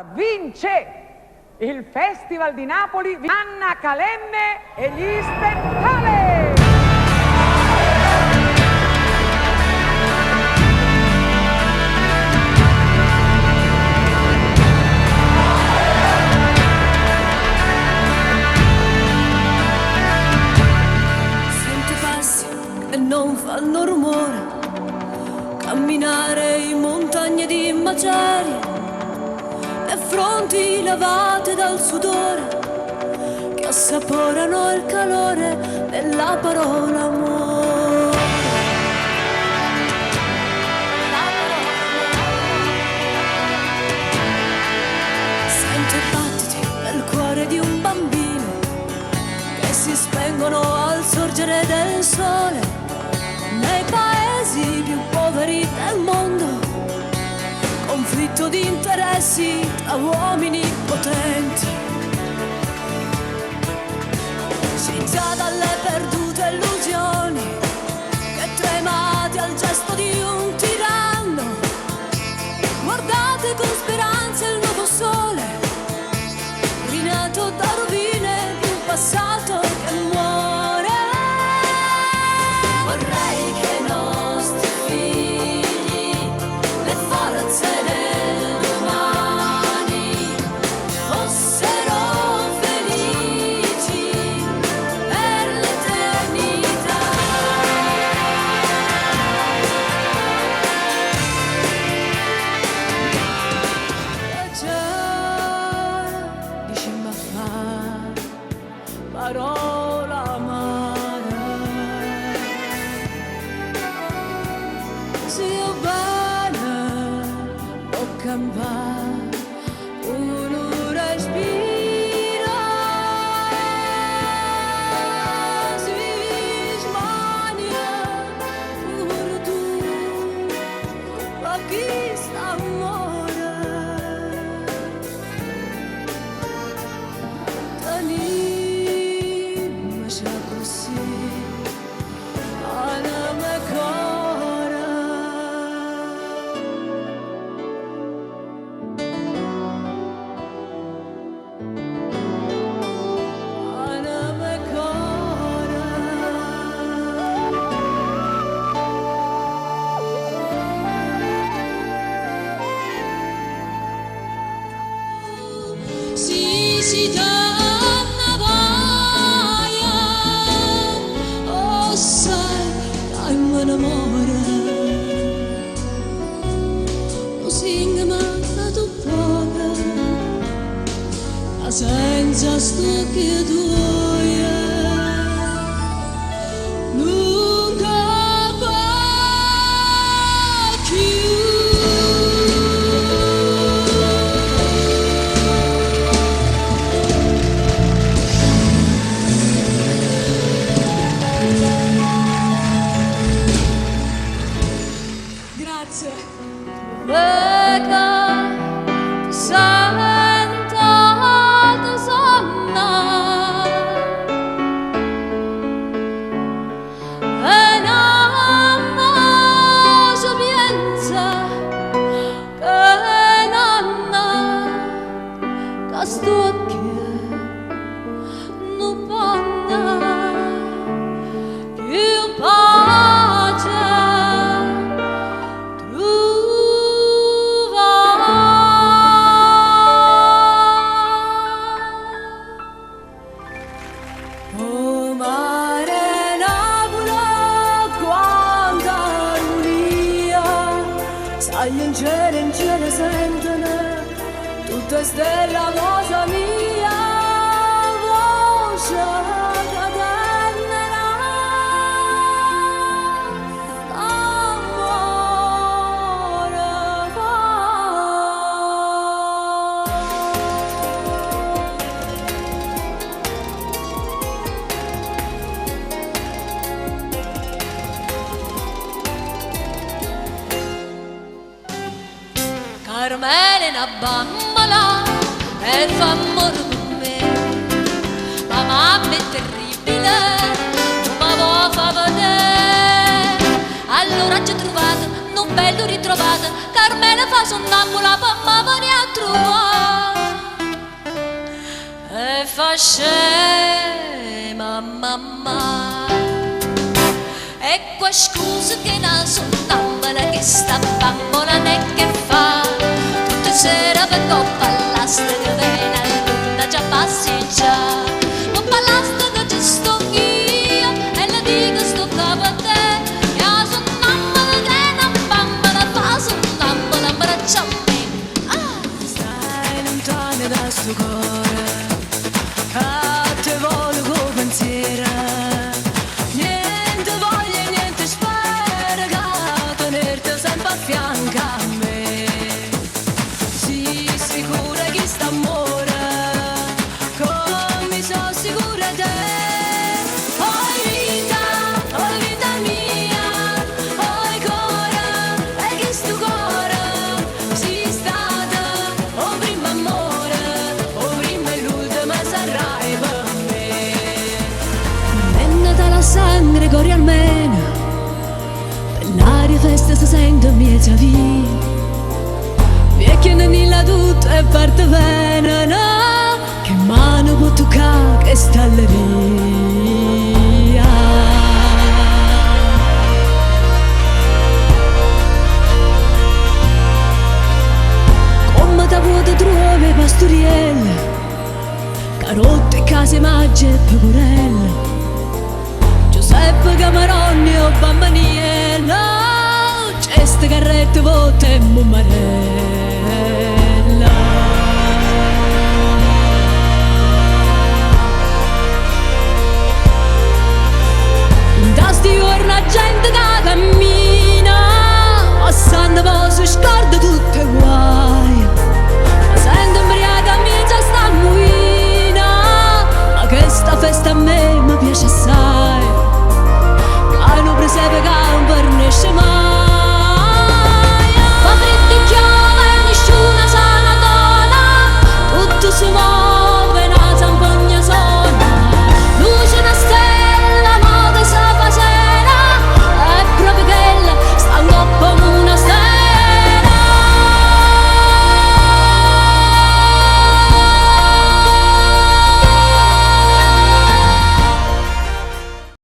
Vince il Festival di Napoli Anna Calemme e gli Spettacoli. Sento passi che non fanno rumore, camminare in montagne di macerie e fronti lavate dal sudore che assaporano il calore della parola amore. Sento i battiti nel cuore di un bambino che si spengono al sorgere del sole nei paesi più poveri del mondo. Conflitto di interessi tra uomini potenti. Scienza dalle perdute illusioni che tremate al gesto di un tiranno. Guardate con speranza il nuovo sole, rinato da rovine di un passato che muore. Vorrei che i nostri figli, le forze parola amara, sia bene o campare un respiro, si smania pure tu, ma chi sta amore? Si danna vaia, oh sai, dai m'amore, lo singa ma tu poca, la senza sto che duoia, nunca Lega, ti sento di sonna e nanna ci pensa che nanna che sto occhio non panna più pace. In cielo sentono tutte stelle a cosa mia voce cadennerà amore Carmele una bambola e fa amore con me, ma mamma è terribile, non mi vuoi far vedere, allora ci ho trovato, non bello ritrovata, Carmela fa sonnambula per me venire a trovare. E fa scema mamma, e qua scusa che non sonnambula, che sta bambola ne che fa, tutte sera per coppa all'asta che viene e non già passeggiare. Ma ballasta che ci sto io e le dico sto capo a te, e a sonnambola che non bambola fa sonnambola abbraccia a me. Stai lontana da sto cuore, a te voglio con pensiero, niente voglia, niente spera, che tenerti sempre a fianco a me. Sii sicura che sta amore, come sono sicura te. Oi vita mia, oi cuore, e che sto cuore, sei stata o primo amore, o prima e l'ultima sarai per me. Vennata la sangue corri almeno, per l'aria festa si sente miezza via. Vecchia nella tutto e parte bene, no, che mano può toccare che stalleria. Come da vuoto trovi pastorielle, carote, case, magge e pecorelle, Giuseppe Camaronni o Bambaniello, ceste carrette, volte e mummarelle.